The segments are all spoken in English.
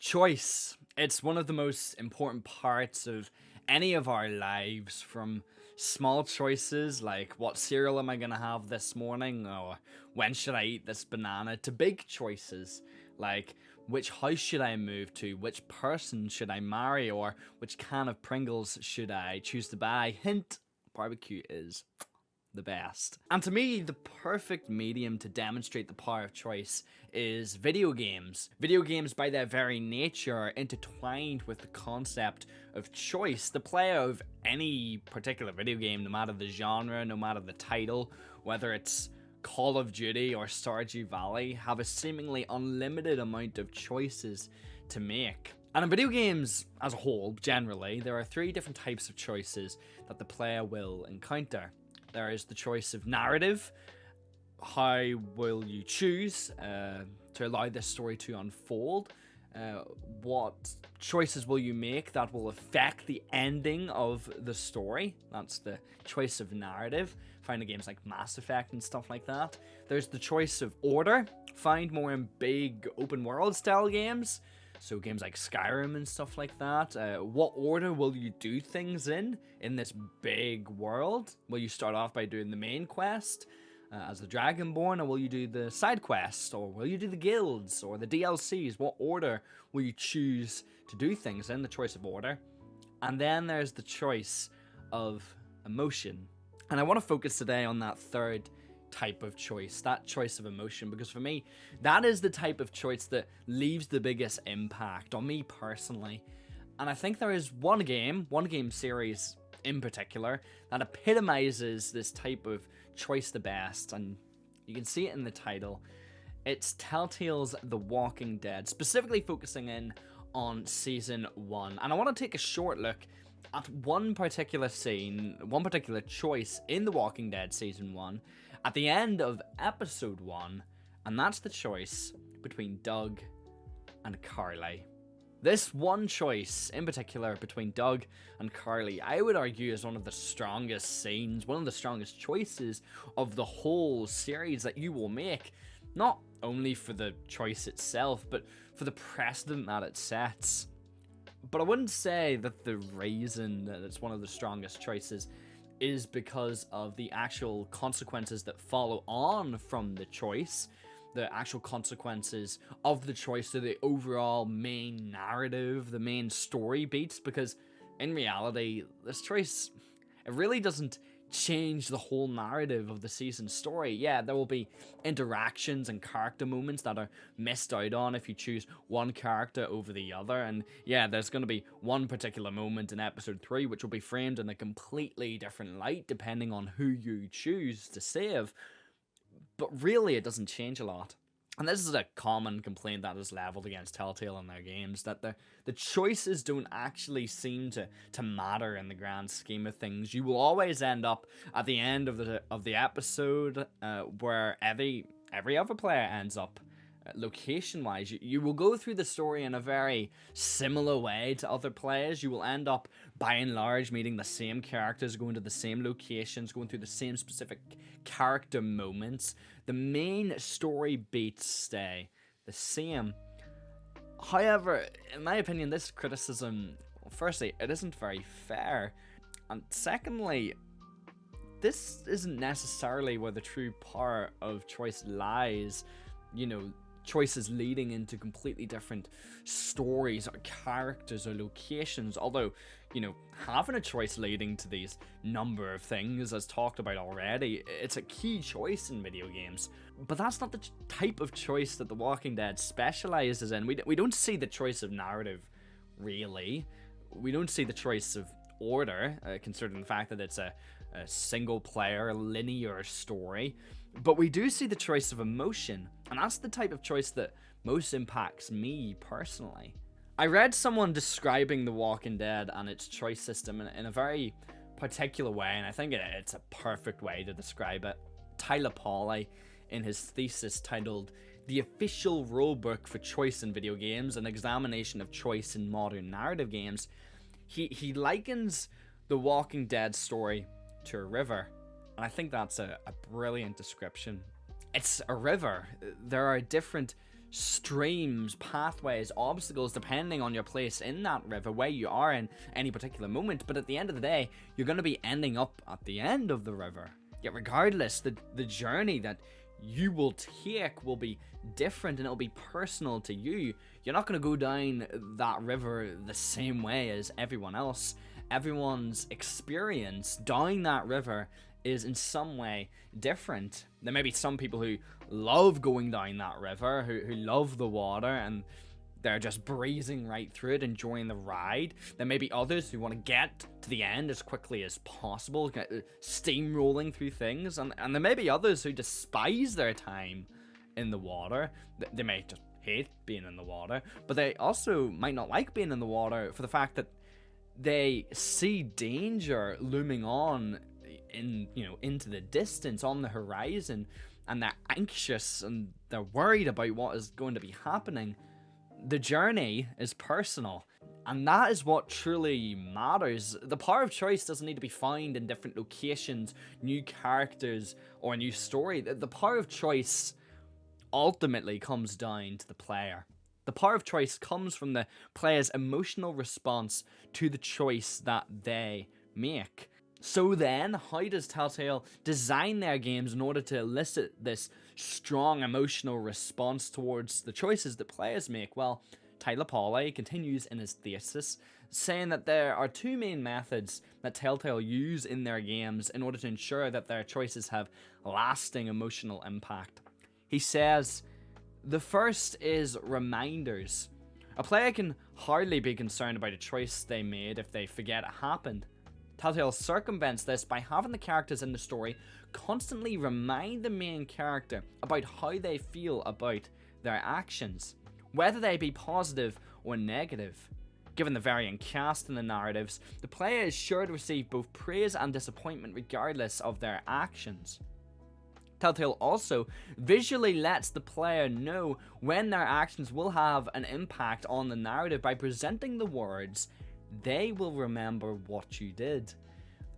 Choice. It's one of the most important parts of any of our lives, from small choices like what cereal am I going to have this morning or when should I eat this banana, to big choices like which house should I move to, which person should I marry, or which can of Pringles should I choose to buy. Hint, barbecue is the best. And to me, the perfect medium to demonstrate the power of choice is video games. Video games, by their very nature, are intertwined with the concept of choice. The player of any particular video game, no matter the genre, no matter the title, whether it's Call of Duty or Stardew Valley, have a seemingly unlimited amount of choices to make. And in video games as a whole, generally, there are three different types of choices that the player will encounter. There is the choice of narrative. How will you choose to allow this story to unfold? What choices will you make that will affect the ending of the story? That's the choice of narrative, found in games like Mass Effect and stuff like that. There's the choice of order, found more in big open world style games. So games like Skyrim and stuff like that. What order will you do things in this big world? Will you start off by doing the main quest as the Dragonborn, or will you do the side quest, or will you do the guilds or the DLCs? What order will you choose to do things in? The choice of order. And then there's the choice of emotion. And I want to focus today on that third type of choice, that choice of emotion, because for me, that is the type of choice that leaves the biggest impact on me personally. And I think there is one game series in particular, that epitomizes this type of choice the best, and you can see it in the title. It's Telltale's The Walking Dead, specifically focusing in on Season 1. And I want to take a short look at one particular scene, one particular choice in The Walking Dead Season 1, at the end of Episode 1, and that's the choice between Doug and Carly. This one choice, in particular, between Doug and Carly, I would argue is one of the strongest scenes, one of the strongest choices of the whole series that you will make. Not only for the choice itself, but for the precedent that it sets. But I wouldn't say that the reason that it's one of the strongest choices is because of the actual consequences that follow on from the choice, the actual consequences of the choice to the overall main narrative, the main story beats, because in reality, this choice, it really doesn't change the whole narrative of the season story. Yeah, there will be interactions and character moments that are missed out on if you choose one character over the other, and yeah, there's going to be one particular moment in episode 3 which will be framed in a completely different light depending on who you choose to save, but really it doesn't change a lot. And this is a common complaint that is leveled against Telltale in their games, that the choices don't actually seem to matter in the grand scheme of things. You will always end up at the end of the episode where every other player ends up location-wise. You will go through the story in a very similar way to other players. You will end up, by and large, meeting the same characters, going to the same locations, going through the same specific character moments. The main story beats stay the same. However, in my opinion, this criticism, firstly, it isn't very fair, and secondly, this isn't necessarily where the true power of choice lies. You know, choices leading into completely different stories or characters or locations, although, you know, having a choice leading to these number of things, as talked about already, it's a key choice in video games. But that's not the type of choice that The Walking Dead specializes in. We don't see the choice of narrative, really. We don't see the choice of order, considering the fact that it's a single-player, linear story. But we do see the choice of emotion, and that's the type of choice that most impacts me personally. I read someone describing The Walking Dead and its choice system in a very particular way, and I think it's a perfect way to describe it. Tyler Pawley, in his thesis titled "The Official Rulebook for Choice in Video Games, an Examination of Choice in Modern Narrative Games," he likens The Walking Dead story to a river. And I think that's a brilliant description. It's a river. There are different streams, pathways, obstacles, depending on your place in that river, where you are in any particular moment. But at the end of the day, you're going to be ending up at the end of the river. Yet regardless, the journey that you will take will be different, and it'll be personal to you. You're not going to go down that river the same way as everyone else. Everyone's experience down that river is in some way different. There may be some people who love going down that river, who love the water, and they're just breezing right through it, enjoying the ride. There may be others who want to get to the end as quickly as possible, steamrolling through things, and there may be others who despise their time in the water. They may just hate being in the water, but they also might not like being in the water for the fact that they see danger looming on into the distance, on the horizon, and they're anxious and they're worried about what is going to be happening. The journey is personal, and that is what truly matters. The power of choice doesn't need to be found in different locations, new characters, or a new story. The power of choice ultimately comes down to the player. The power of choice comes from the player's emotional response to the choice that they make. So then, how does Telltale design their games in order to elicit this strong emotional response towards the choices that players make? Well, Tyler Pauly continues in his thesis, saying that there are two main methods that Telltale use in their games in order to ensure that their choices have lasting emotional impact. He says, the first is reminders. A player can hardly be concerned about a choice they made if they forget it happened. Telltale circumvents this by having the characters in the story constantly remind the main character about how they feel about their actions, whether they be positive or negative. Given the varying cast in the narratives, the player is sure to receive both praise and disappointment regardless of their actions. Telltale also visually lets the player know when their actions will have an impact on the narrative by presenting the words, "They will remember what you did."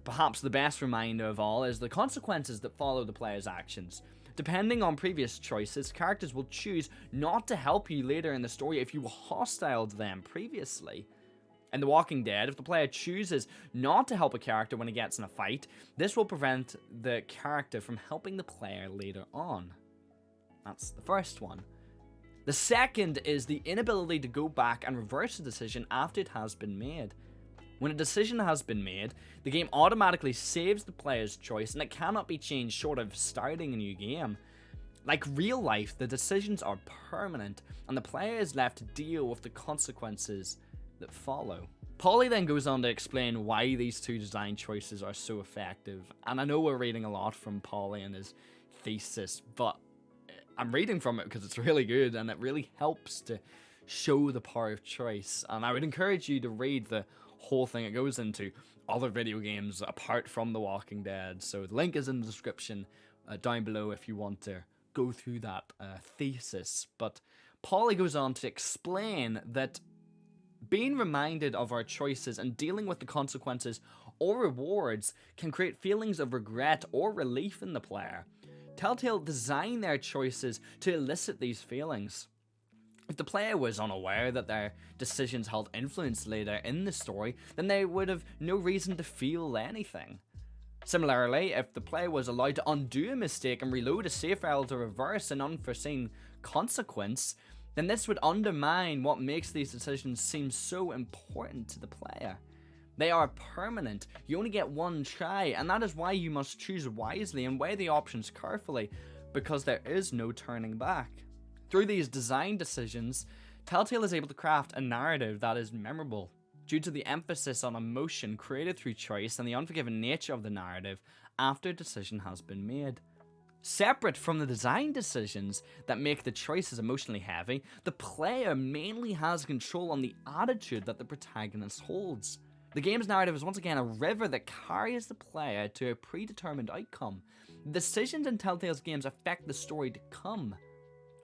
Perhaps the best reminder of all is the consequences that follow the player's actions. Depending on previous choices, characters will choose not to help you later in the story if you were hostile to them previously. In The Walking Dead, if the player chooses not to help a character when he gets in a fight, this will prevent the character from helping the player later on. That's the first one. The second is the inability to go back and reverse a decision after it has been made. When a decision has been made, the game automatically saves the player's choice and it cannot be changed short of starting a new game. Like real life, the decisions are permanent and the player is left to deal with the consequences that follow. Pauly then goes on to explain why these two design choices are so effective. And I know we're reading a lot from Pauly and his thesis, but I'm reading from it because it's really good and it really helps to show the power of choice. And I would encourage you to read the whole thing. It goes into other video games apart from The Walking Dead. So the link is in the description down below if you want to go through that thesis. But Pauly goes on to explain that being reminded of our choices and dealing with the consequences or rewards can create feelings of regret or relief in the player. Telltale designed their choices to elicit these feelings. If the player was unaware that their decisions held influence later in the story, then they would have no reason to feel anything. Similarly, if the player was allowed to undo a mistake and reload a save file to reverse an unforeseen consequence, then this would undermine what makes these decisions seem so important to the player. They are permanent, you only get one try, and that is why you must choose wisely and weigh the options carefully, because there is no turning back. Through these design decisions, Telltale is able to craft a narrative that is memorable, due to the emphasis on emotion created through choice and the unforgiving nature of the narrative after a decision has been made. Separate from the design decisions that make the choices emotionally heavy, the player mainly has control on the attitude that the protagonist holds. The game's narrative is once again a river that carries the player to a predetermined outcome. The decisions in Telltale's games affect the story to come.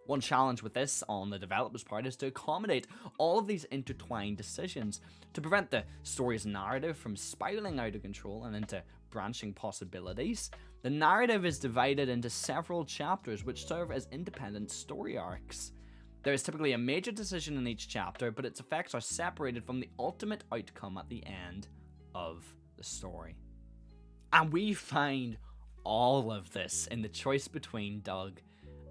One challenge with this on the developer's part is to accommodate all of these intertwined decisions to prevent the story's narrative from spiraling out of control and into branching possibilities. The narrative is divided into several chapters which serve as independent story arcs. There is typically a major decision in each chapter, but its effects are separated from the ultimate outcome at the end of the story. And we find all of this in the choice between Doug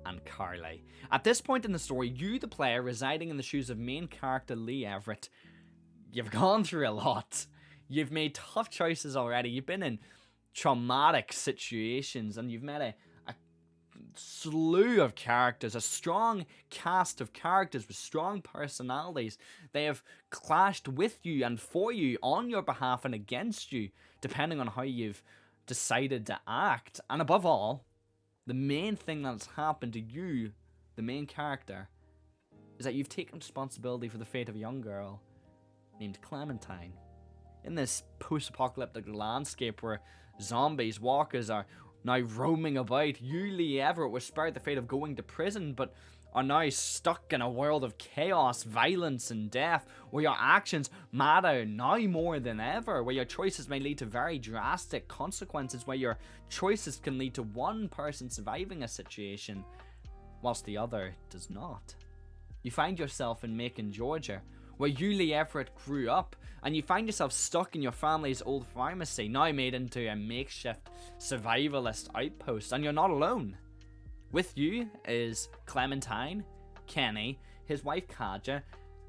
and Carly. At this point in the story, you, the player, residing in the shoes of main character Lee Everett, you've gone through a lot. You've made tough choices already. You've been in traumatic situations, and you've met a slew of characters, a strong cast of characters with strong personalities. They have clashed with you and for you, on your behalf and against you, depending on how you've decided to act. And above all, the main thing that's happened to you, the main character, is that you've taken responsibility for the fate of a young girl named Clementine. In this post-apocalyptic landscape where zombies, walkers are now roaming about, you, Lee Everett, were spared the fate of going to prison, but are now stuck in a world of chaos, violence, and death, where your actions matter now more than ever, where your choices may lead to very drastic consequences, where your choices can lead to one person surviving a situation, whilst the other does not. You find yourself in Macon, Georgia, where you, Lee Everett, grew up, and you find yourself stuck in your family's old pharmacy, now made into a makeshift survivalist outpost, and you're not alone. With you is Clementine, Kenny, his wife Kaja,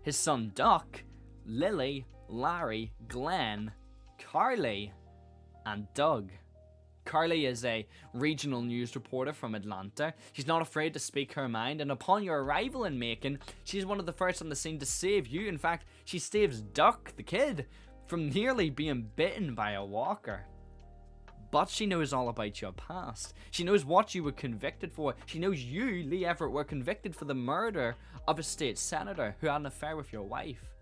his son Duck, Lily, Larry, Glenn, Carly, and Doug. Carly is a regional news reporter from Atlanta. She's not afraid to speak her mind, and upon your arrival in Macon, she's one of the first on the scene to save you. In fact, she saves Duck, the kid, from nearly being bitten by a walker. But she knows all about your past. She knows what you were convicted for. She knows you, Lee Everett, were convicted for the murder of a state senator who had an affair with your wife.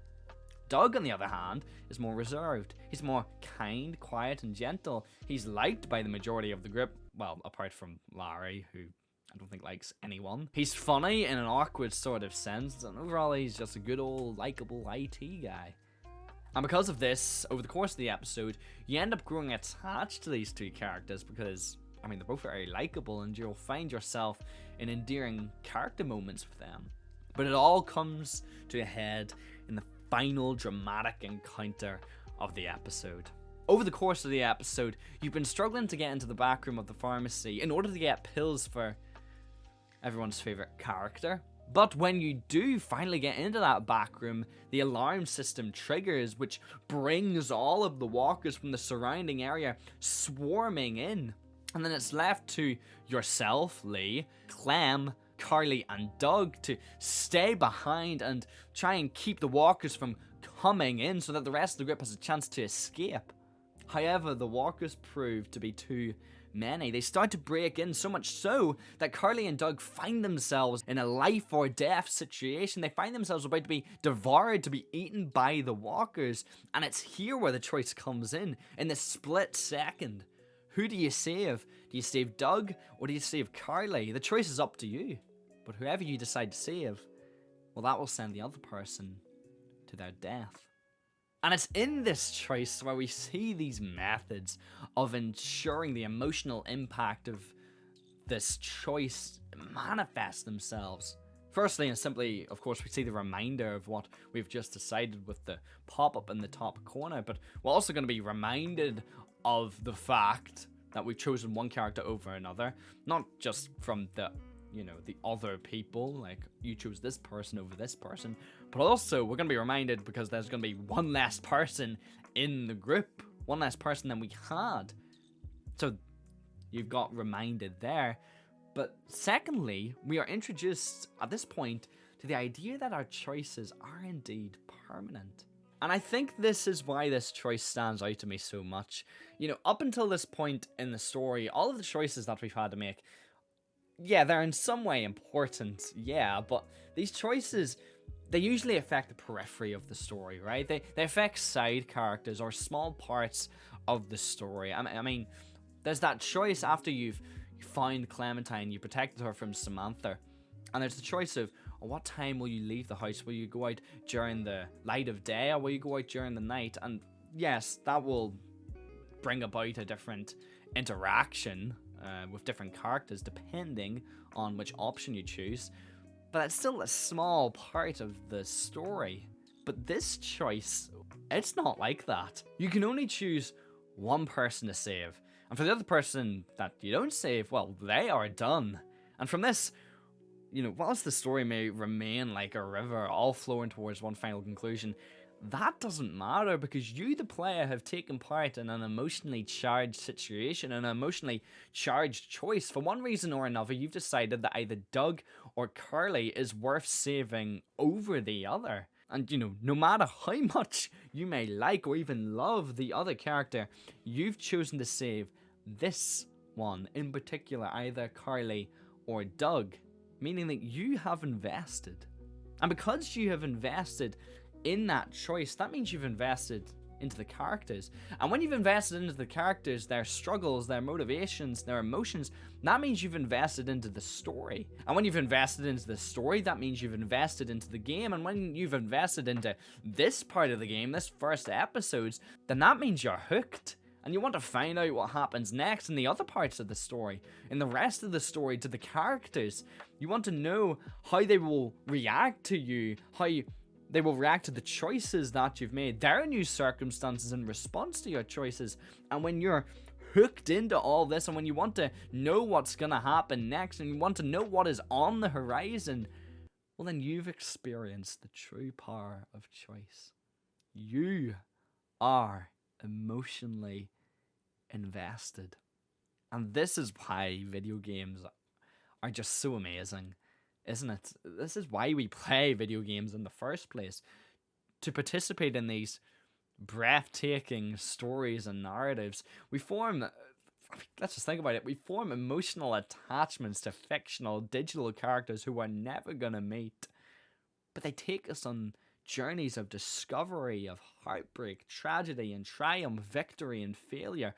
Doug, on the other hand, is more reserved. He's more kind, quiet, and gentle. He's liked by the majority of the group, well, apart from Larry, who I don't think likes anyone. He's funny in an awkward sort of sense, and overall he's just a good old likeable IT guy. And because of this, over the course of the episode, you end up growing attached to these two characters because, I mean, they're both very likeable, and you'll find yourself in endearing character moments with them. But it all comes to a head in the final dramatic encounter of the episode. Over the course of the episode, you've been struggling to get into the back room of the pharmacy in order to get pills for everyone's favorite character. But when you do finally get into that back room, the alarm system triggers, which brings all of the walkers from the surrounding area swarming in. And then it's left to yourself, Lee, Clem, Carly, and Doug to stay behind and try and keep the walkers from coming in so that the rest of the group has a chance to escape. However, the walkers prove to be too many. They start to break in, so much so that Carly and Doug find themselves in a life or death situation. They find themselves about to be devoured, to be eaten by the walkers. And it's here where the choice comes in this split second. Who do you save? Do you save Doug or do you save Carly? The choice is up to you. But whoever you decide to save, well, that will send the other person to their death. And it's in this choice where we see these methods of ensuring the emotional impact of this choice manifest themselves. Firstly and simply, of course, we see the reminder of what we've just decided with the pop-up in the top corner, but we're also going to be reminded of the fact that we've chosen one character over another, not just from the other people, like you chose this person over this person, but also we're going to be reminded because there's going to be one less person in the group, one less person than we had. So you've got reminded there. But secondly, we are introduced at this point to the idea that our choices are indeed permanent. And I think this is why this choice stands out to me so much. Up until this point in the story, all of the choices that we've had to make, yeah, they're in some way important, yeah, but these choices, they usually affect the periphery of the story, right? They affect side characters or small parts of the story. I mean, there's that choice after you've found Clementine, you protected her from Samantha, and there's the choice of what time will you leave the house? Will you go out during the light of day or will you go out during the night? And yes, that will bring about a different interaction with different characters depending on which option you choose. but that's still a small part of the story. But this choice, it's not like that. You can only choose one person to save, and for the other person that you don't save, well, they are done. And from this, you know, whilst the story may remain like a river, all flowing towards one final conclusion, that doesn't matter, because you, the player, have taken part in an emotionally charged situation, an emotionally charged choice. For one reason or another, you've decided that either Doug or Carly is worth saving over the other. And, you know, no matter how much you may like or even love the other character, you've chosen to save this one in particular, either Carly or Doug, meaning that you have invested. And because you have invested in that choice, that means you've invested into the characters. And when you've invested into the characters, their struggles, their motivations, their emotions, that means you've invested into the story. And when you've invested into the story, that means you've invested into the game. And when you've invested into this part of the game, this first episodes, then that means you're hooked. And you want to find out what happens next in the other parts of the story, in the rest of the story, to the characters. You want to know how they will react to you, how they will react to the choices that you've made, their new circumstances in response to your choices. And when you're hooked into all this, and when you want to know what's going to happen next, and you want to know what is on the horizon, well, then you've experienced the true power of choice. You are emotionally invested. And this is why video games are just so amazing, isn't it? This is why we play video games in the first place, to participate in these breathtaking stories and narratives. We form, let's just think about it, we form emotional attachments to fictional digital characters who we're never gonna meet, but they take us on journeys of discovery, of heartbreak, tragedy and triumph, victory and failure.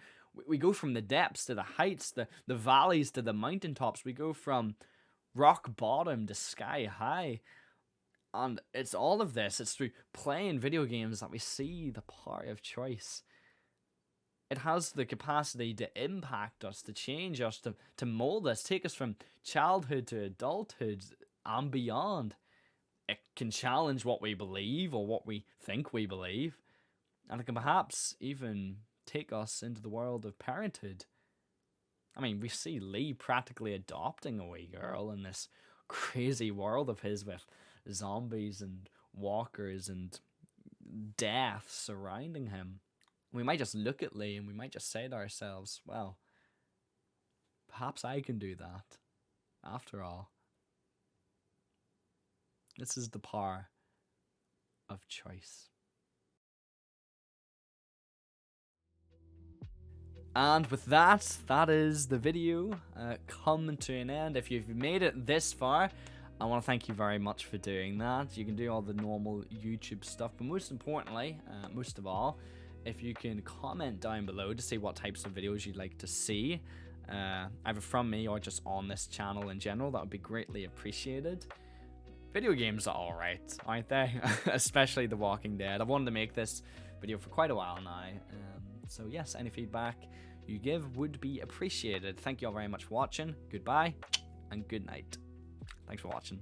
We go from the depths to the heights, the valleys to the mountaintops. We go from rock bottom to sky high. And it's all of this. It's through playing video games that we see the power of choice. It has the capacity to impact us, to change us, to mold us, take us from childhood to adulthood and beyond. It can challenge what we believe or what we think we believe. And it can perhaps even take us into the world of parenthood. I mean, we see Lee practically adopting a wee girl in this crazy world of his with zombies and walkers and death surrounding him. We might just look at Lee and we might just say to ourselves, well, perhaps I can do that after all. This is the power of choice. And with that, that is the video coming to an end. If you've made it this far, I want to thank you very much for doing that. You can do all the normal YouTube stuff, but most importantly, most of all, if you can comment down below to say what types of videos you'd like to see, either from me or just on this channel in general, that would be greatly appreciated. Video games are alright, aren't they? Especially The Walking Dead. I've wanted to make this video for quite a while now. So yes, any feedback you give would be appreciated. Thank you all very much for watching. Goodbye and good night. Thanks for watching.